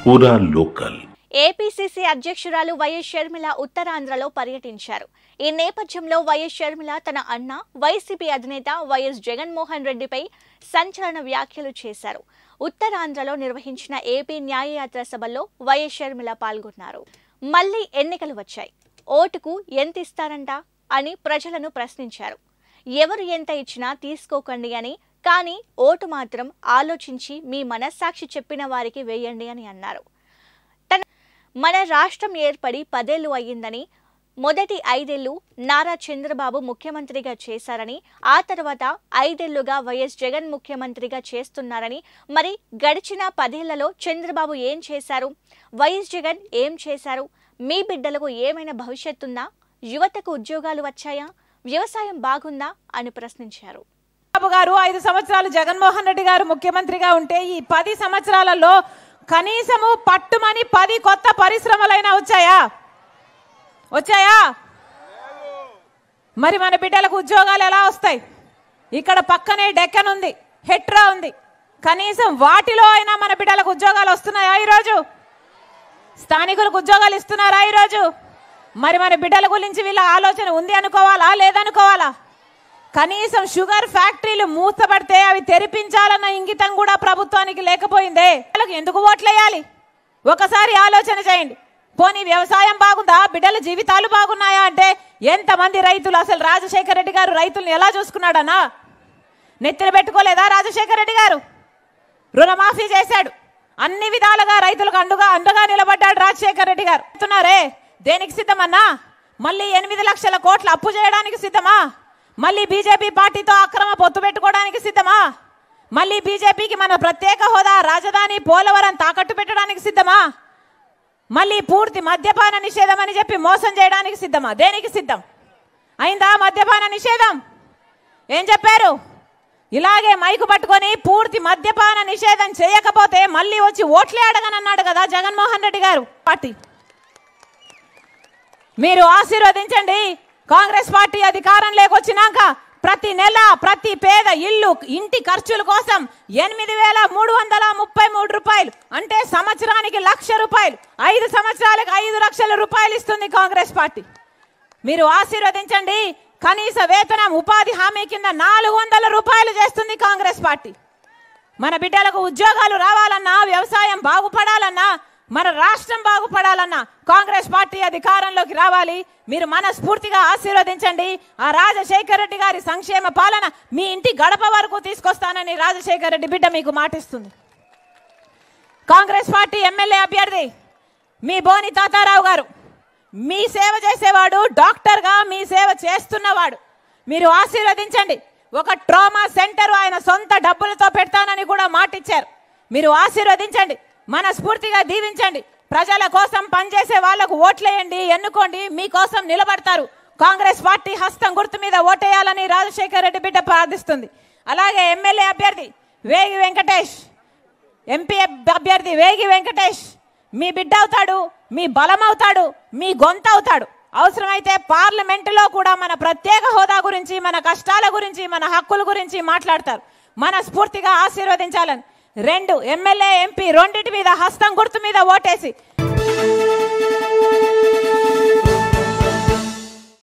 పూరా local. APCC అధ్యక్షురాలు YS Sharmila ఉత్తరాంధ్రలో పర్యటించారు. ఈ నేపథ్యంలో వైఎస్ షర్మిల తన అన్న వైసీపీ అధినేత వైఎస్ జగన్మోహన్ రెడ్డిపై సంచలన వ్యాఖ్యలు చేశారు. ఉత్తరాంధ్రలో నిర్వహించిన ఏపీ న్యాయయాత్ర సభలో వైఎస్ షర్మిల పాల్గొన్నారు. మళ్లీ ఎన్నికలు వచ్చాయి, ఓటుకు ఎంత ఇస్తారంట అని ప్రజలను ప్రశ్నించారు. ఎవరు ఎంత ఇచ్చినా తీసుకోకండి అని, కానీ ఓటు మాత్రం ఆలోచించి మీ మనస్సాక్షి చెప్పిన వారికి వేయండి అని అన్నారు. మన రాష్ట్రం ఏర్పడి 10 ఏళ్లు అయ్యిందని, మొదటి 5 ఏళ్లు నారా చంద్రబాబు ముఖ్యమంత్రిగా చేశారని, ఆ తర్వాత 5 ఏళ్లుగా వైఎస్ జగన్ ముఖ్యమంత్రిగా చేస్తున్నారని, మరి గడిచిన 10 ఏళ్లలో చంద్రబాబు ఏం చేశారు, వైఎస్ జగన్ ఏం చేశారు, మీ బిడ్డలకు ఏమైనా భవిష్యత్తుందా, యువతకు ఉద్యోగాలు వచ్చాయా, వ్యవసాయం బాగుందా అని ప్రశ్నించారు. బాబు గారు 5 సంవత్సరాలు జగన్మోహన్ రెడ్డి గారు ముఖ్యమంత్రిగా ఉంటే ఈ 10 సంవత్సరాలలో కనీసము పట్టుమని 10 కొత్త పరిశ్రమలైనా వచ్చాయా? మరి మన బిడ్డలకు ఉద్యోగాలు ఎలా వస్తాయి? ఇక్కడ పక్కనే డెక్కన్ ఉంది, హెట్రా ఉంది, కనీసం వాటిలో అయినా మన బిడ్డలకు ఉద్యోగాలు వస్తున్నాయా? ఈరోజు స్థానికులకు ఉద్యోగాలు ఇస్తున్నారా? ఈరోజు మరి మన బిడ్డల గురించి వీళ్ళ ఆలోచన ఉంది అనుకోవాలా, లేదనుకోవాలా? కనీసం షుగర్ ఫ్యాక్టరీలు మూతపడితే అవి తెరిపించాలన్న ఇంగితం కూడా ప్రభుత్వానికి లేకపోయిందే. ఎందుకు ఓట్లేయాలి? ఒకసారి ఆలోచన చేయండి. పోనీ వ్యవసాయం బాగుందా, బిడ్డల జీవితాలు బాగున్నాయా అంటే ఎంతమంది రైతులు, అసలు రాజశేఖర రెడ్డి గారు రైతులను ఎలా చూసుకున్నాడన్నా? నెత్తిన పెట్టుకోలేదా రాజశేఖర రెడ్డి గారు? రుణమాఫీ చేశాడు, అన్ని విధాలుగా రైతులకు అండగా నిలబడ్డాడు రాజశేఖర రెడ్డి గారు. చెప్తున్నారే దేనికి సిద్ధమన్నా? మళ్ళీ 8 లక్షల కోట్ల అప్పు చేయడానికి సిద్ధమా? మళ్ళీ బీజేపీ పార్టీతో అక్రమ పొత్తు పెట్టుకోవడానికి సిద్ధమా? మళ్ళీ బీజేపీకి మన ప్రత్యేక హోదా, రాజధాని, పోలవరం తాకట్టు పెట్టడానికి సిద్ధమా? మళ్ళీ పూర్తి మద్యపాన నిషేధం అని చెప్పి మోసం చేయడానికి సిద్ధమా? దేనికి సిద్ధం? అయిందా మద్యపాన నిషేధం? ఏం చెప్పారు? ఇలాగే మైకు పట్టుకొని పూర్తి మద్యపాన నిషేధం చేయకపోతే మళ్ళీ వచ్చి ఓట్లే అడగనన్నాడు కదా జగన్మోహన్ రెడ్డి గారు పార్టీ. మీరు ఆశీర్వదించండి. కాంగ్రెస్ పార్టీ అధికారంలోకి వచ్చినాక ప్రతి నెల ప్రతి పేద ఇంటి ఖర్చుల కోసం 8,333 రూపాయలు, అంటే సంవత్సరానికి 1,00,000 రూపాయలు, 5 సంవత్సరాలకు 5 లక్షల రూపాయలు ఇస్తుంది కాంగ్రెస్ పార్టీ. మీరు ఆశీర్వదించండి. కనీస వేతనం ఉపాధి హామీ కింద 400 రూపాయలు చేస్తుంది కాంగ్రెస్ పార్టీ. మన బిడ్డలకు ఉద్యోగాలు రావాలన్నా, వ్యవసాయం బాగుపడాలన్నా, మన రాష్ట్రం బాగుపడాలన్నా కాంగ్రెస్ పార్టీ అధికారంలోకి రావాలి. మీరు మనస్ఫూర్తిగా ఆశీర్వదించండి. ఆ రాజశేఖర రెడ్డి గారి సంక్షేమ పాలన మీ ఇంటి గడప వరకు తీసుకొస్తానని రాజశేఖర రెడ్డి బిడ్డ మీకు మాటిస్తుంది. కాంగ్రెస్ పార్టీ ఎమ్మెల్యే అభ్యర్థి మీ బోని తాతారావు గారు, మీ సేవ చేసేవాడు, డాక్టర్గా మీ సేవ చేస్తున్నవాడు. మీరు ఆశీర్వదించండి. ఒక ట్రామా సెంటర్ ఆయన సొంత డబ్బులతో పెడతానని కూడా మాటిచ్చారు. మీరు ఆశీర్వదించండి, మనస్ఫూర్తిగా దీవించండి. ప్రజల కోసం పనిచేసే వాళ్లకు ఓట్లేయండి, ఎన్నుకోండి, మీకోసం నిలబడతారు. కాంగ్రెస్ పార్టీ హస్తం గుర్తు మీద ఓటేయాలని రాజశేఖర రెడ్డి బిడ్డ ప్రార్థిస్తుంది. అలాగే ఎమ్మెల్యే అభ్యర్థి వేగి వెంకటేష్, ఎంపీ అభ్యర్థి వేగి వెంకటేష్ మీ బిడ్డ అవుతాడు, మీ బలం అవుతాడు, మీ గొంతు అవుతాడు. అవసరమైతే పార్లమెంటులో కూడా మన ప్రత్యేక హోదా గురించి, మన కష్టాల గురించి, మన హక్కుల గురించి మాట్లాడతారు. మనస్ఫూర్తిగా ఆశీర్వదించాలని 2 ఎమ్మెల్యే ఎంపీ రెండింటి మీద హస్తం గుర్తు మీద ఓటేసి